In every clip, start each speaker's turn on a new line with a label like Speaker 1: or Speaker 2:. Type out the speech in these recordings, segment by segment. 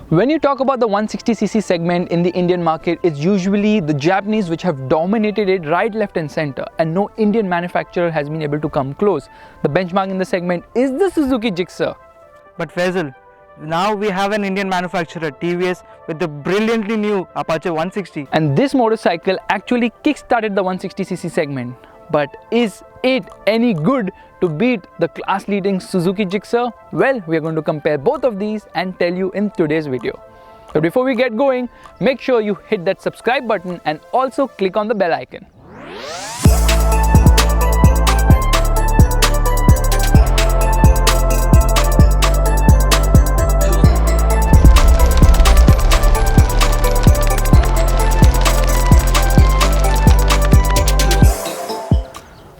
Speaker 1: When you talk about the 160cc segment in the Indian market, it's usually the Japanese which have dominated it right, left and center, and no Indian manufacturer has been able to come close. The benchmark in the segment is the Suzuki Gixxer.
Speaker 2: But Faisal, now we have an Indian manufacturer, TVS, with the brilliantly new Apache 160.
Speaker 1: And this motorcycle actually kick-started the 160cc segment. But is it any good to beat the class-leading Suzuki Gixxer? Well, we are going to compare both of these and tell you in today's video. But before we get going, make sure you hit that subscribe button and also click on the bell icon.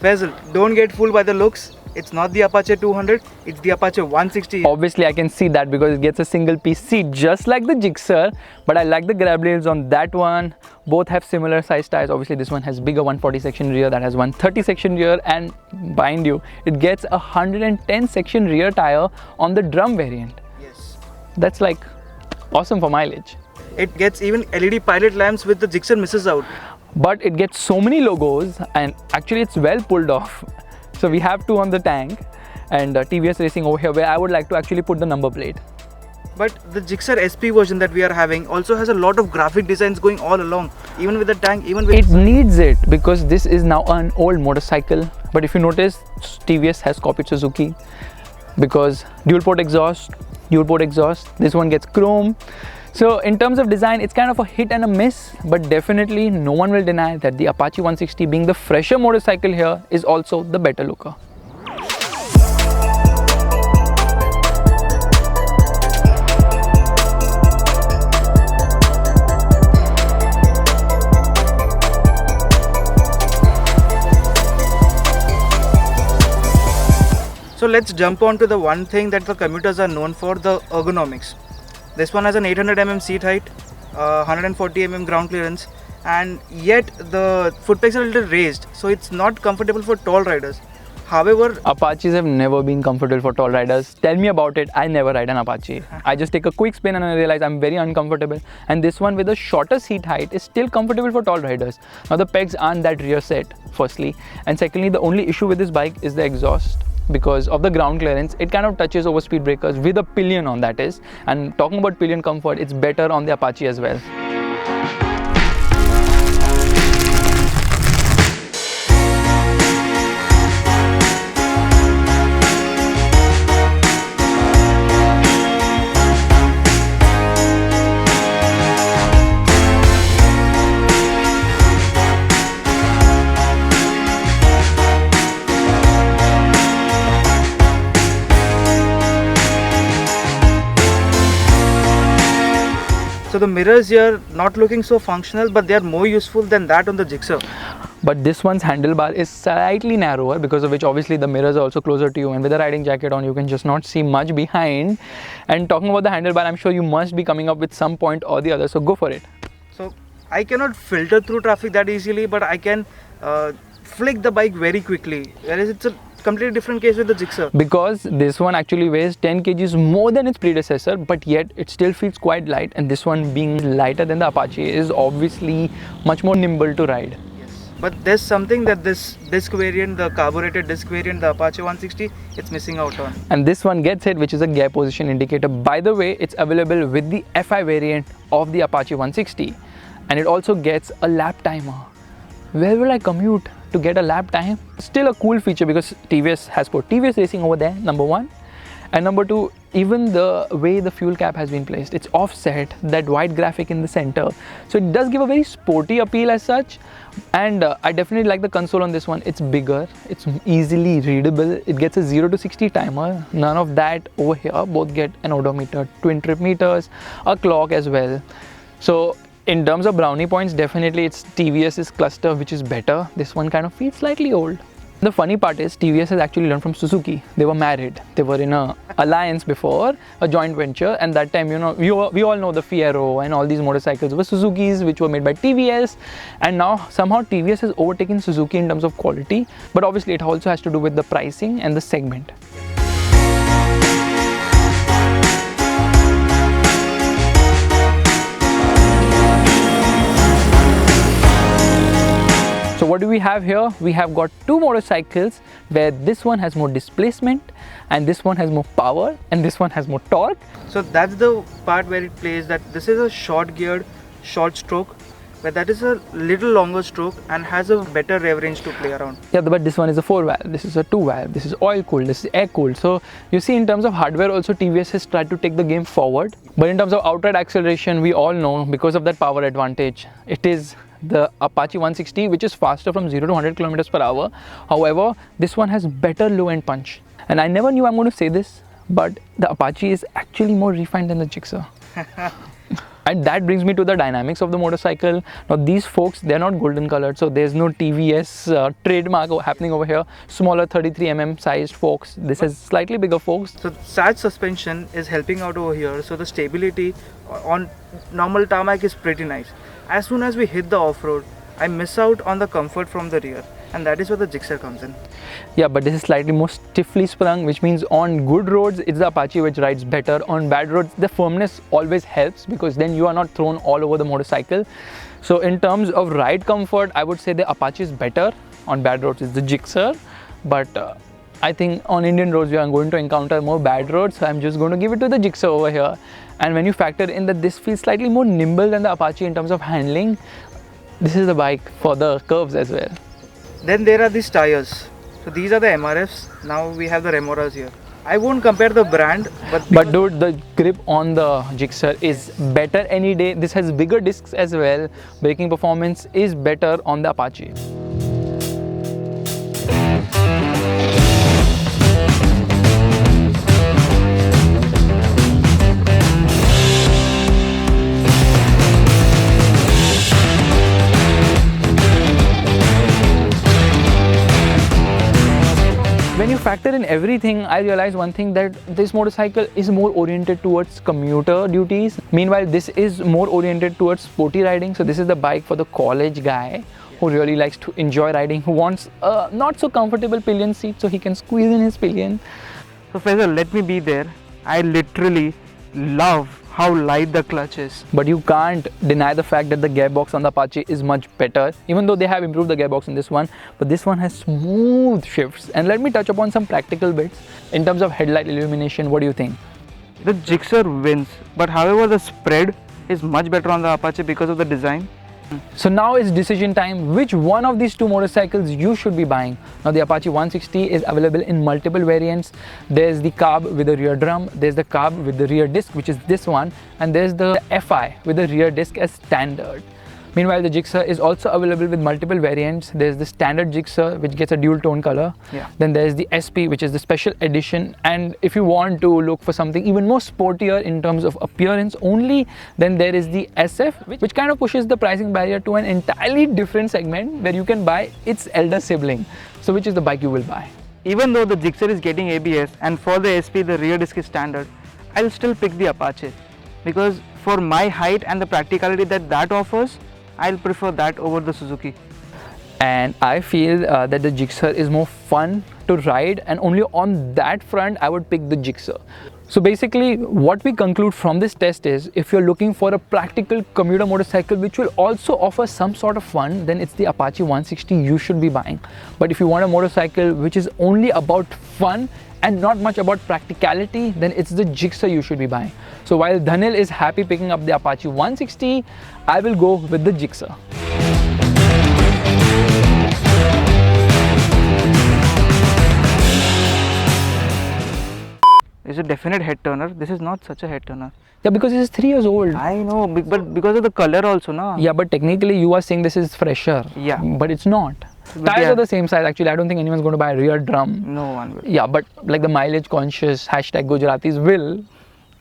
Speaker 2: Faisal, don't get fooled by the looks. It's not the Apache 200, it's the Apache 160.
Speaker 1: Obviously, I can see that because it gets a single piece seat just like the Gixxer, but I like the grab rails on that one. Both have similar size tires. Obviously, this one has bigger 140 section rear, that has 130 section rear, and mind you, it gets a 110 section rear tire on the drum variant.
Speaker 2: Yes.
Speaker 1: That's like awesome for mileage.
Speaker 2: It gets even LED pilot lamps with the Gixxer misses out.
Speaker 1: But it gets so many logos and actually it's well pulled off. So we have two on the tank and TVS Racing over here, where I would like to actually put the number plate.
Speaker 2: But the Gixxer SP version that we are having also has a lot of graphic designs going all along, even with the tank, even with...
Speaker 1: It needs it because this is now an old motorcycle. But if you notice, TVS has copied Suzuki because dual port exhaust, this one gets chrome. So in terms of design, it's kind of a hit and a miss, but definitely no one will deny that the Apache 160, being the fresher motorcycle here, is also the better looker.
Speaker 2: So let's jump on to the one thing that the commuters are known for, the ergonomics. This one has an 800mm seat height, 140mm ground clearance, and yet the foot pegs are a little raised, so it's not comfortable for tall riders. However,
Speaker 1: Apaches have never been comfortable for tall riders. Tell me about it. I never ride an Apache. I just take a quick spin and I realize I'm very uncomfortable. And this one with a shorter seat height is still comfortable for tall riders. Now the pegs aren't that rear set, firstly. And secondly, the only issue with this bike is the exhaust. Because of the ground clearance, it kind of touches over speed breakers with a pillion on, that is. And talking about pillion comfort, it's better on the Apache as well.
Speaker 2: so the mirrors here not looking so functional, but they are more useful than that on the Gixxer.
Speaker 1: But this one's handlebar is slightly narrower, because of which obviously the mirrors are also closer to you, and with a riding jacket on you can just not see much behind. And talking about the handlebar, I'm sure you must be coming up with some point or the other, so go for it.
Speaker 2: So I cannot filter through traffic that easily, but I can flick the bike very quickly, whereas it's a completely different case with the Gixxer.
Speaker 1: Because this one actually weighs 10 kgs more than its predecessor, but yet it still feels quite light, and this one being lighter than the Apache is obviously much more nimble to ride.
Speaker 2: Yes. But there's something that this disc variant, the carbureted disc variant, the Apache 160, it's missing out on.
Speaker 1: And this one gets it, which is a gear position indicator. By the way, it's available with the FI variant of the Apache 160, and it also gets a lap timer. Where will I commute to get a lap time? Still a cool feature, because TVS has put TVS Racing over there, number one. And number two, even the way the fuel cap has been placed, it's offset, that white graphic in the center. So it does give a very sporty appeal as such. And I definitely like the console on this one. It's bigger, it's easily readable, it gets a 0 to 60 timer. None of that over here. Both get an odometer, twin trip meters, a clock as well. So in terms of brownie points, definitely it's TVS's cluster which is better. This one kind of feels slightly old. The funny part is TVS has actually learned from Suzuki. They were married. They were in a alliance before, a joint venture, and that time, you know, we all know the Fiero and all these motorcycles were Suzukis, which were made by TVS, and now somehow TVS has overtaken Suzuki in terms of quality, but obviously it also has to do with the pricing and the segment. what do we have here? We have got two motorcycles where this one has more displacement and this one has more power and this one has more torque.
Speaker 2: So that's the part where it plays, that this is a short geared, short stroke, but that is a little longer stroke and has a better rev range to play around.
Speaker 1: Yeah, but this one is a 4-valve, this is a 2-valve, this is oil cooled, this is air cooled. So you see, in terms of hardware also, TVS has tried to take the game forward. But in terms of outright acceleration, we all know, because of that power advantage, it is the Apache 160, which is faster from 0 to 100 kilometers per hour. However, this one has better low end punch. And I never knew I'm going to say this, but the Apache is actually more refined than the Gixxer. And that brings me to the dynamics of the motorcycle. Now these forks, they're not golden colored, so there's no TVS trademark happening over here. Smaller 33mm sized forks. This has slightly bigger forks.
Speaker 2: So SAT suspension is helping out over here, so the stability on normal tarmac is pretty nice. As soon as we hit the off-road, I miss out on the comfort from the rear, and that is where the Gixxer comes in.
Speaker 1: Yeah, but this is slightly more stiffly sprung, which means on good roads, it's the Apache which rides better. On bad roads, the firmness always helps, because then you are not thrown all over the motorcycle. So in terms of ride comfort, I would say the Apache is better. On bad roads, it's the Gixxer. But I think on Indian roads, we are going to encounter more bad roads. So I'm just going to give it to the Gixxer over here. And when you factor in that this feels slightly more nimble than the Apache in terms of handling, this is the bike for the curves as well.
Speaker 2: Then there are these tires. So these are the MRFs. Now we have the Remoras here. I won't compare the brand, but
Speaker 1: dude, the grip on the Gixxer is better any day. This has bigger discs as well. Braking performance is better on the Apache. When you factor in everything, I realize one thing, that this motorcycle is more oriented towards commuter duties. Meanwhile, this is more oriented towards sporty riding. So this is the bike for the college guy who really likes to enjoy riding, who wants a not so comfortable pillion seat so he can squeeze in his pillion.
Speaker 2: So Faisal, let me be there. I literally love how light the clutch is.
Speaker 1: But you can't deny the fact that the gearbox on the Apache is much better, even though they have improved the gearbox in this one. But this one has smooth shifts. And let me touch upon some practical bits. In terms of headlight illumination, what do you think?
Speaker 2: The Gixxer wins, but however the spread is much better on the Apache because of the design.
Speaker 1: So now it's decision time. Which one of these two motorcycles you should be buying? Now the Apache 160 is available in multiple variants. There's the carb with the rear drum, there's the carb with the rear disc, which is this one, and there's the FI with the rear disc as standard. Meanwhile, the Gixxer is also available with multiple variants. There's the standard Gixxer, which gets a dual tone color.
Speaker 2: Yeah.
Speaker 1: Then there's the SP, which is the special edition. And if you want to look for something even more sportier in terms of appearance only, then there is the SF, which kind of pushes the pricing barrier to an entirely different segment where you can buy its elder sibling. So which is the bike you will buy?
Speaker 2: Even though the Gixxer is getting ABS and for the SP the rear disc is standard, I'll still pick the Apache, because for my height and the practicality that offers, I'll prefer that over the Suzuki.
Speaker 1: And I feel that the Gixxer is more fun to ride, and only on that front I would pick the Gixxer. So basically what we conclude from this test is, if you're looking for a practical commuter motorcycle which will also offer some sort of fun, then it's the Apache 160 you should be buying. But if you want a motorcycle which is only about fun and not much about practicality, then it's the Gixxer you should be buying. So while Dhanil is happy picking up the Apache 160, I will go with the Gixxer.
Speaker 2: It's a definite head turner. This is not such a head turner.
Speaker 1: Yeah, because it is 3 years old.
Speaker 2: I know, but because of the color also, na?
Speaker 1: Yeah, but technically you are saying this is fresher.
Speaker 2: Yeah.
Speaker 1: But it's not.
Speaker 2: But
Speaker 1: Tires
Speaker 2: yeah,
Speaker 1: are the same size. Actually, I don't think anyone's going to buy a rear drum.
Speaker 2: no one will.
Speaker 1: Yeah, but like the mileage conscious hashtag Gujaratis will.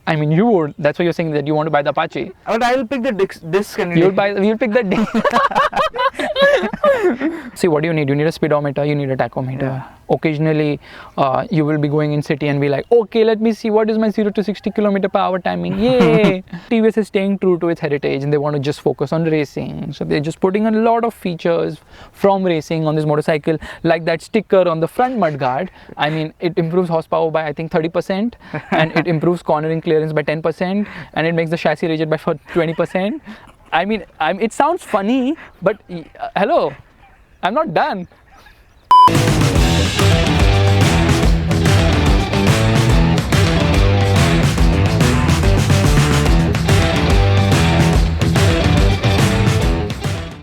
Speaker 1: I mean, you would. That's why you're saying that you want to buy the Apache.
Speaker 2: But I will pick the disc and
Speaker 1: You'll pick the disc. See, what do you need? You need a speedometer, you need a tachometer.
Speaker 2: Yeah.
Speaker 1: Occasionally, you will be going in city and be like, okay, let me see what is my 0 to 60 km/h timing. Yay! TVS is staying true to its heritage and they want to just focus on racing. So they're just putting a lot of features from racing on this motorcycle, like that sticker on the front mudguard. I mean, it improves horsepower by I think 30% and it improves cornering clearance by 10% and it makes the chassis rigid by 20%. I mean, it sounds funny, but hello. I'm not done.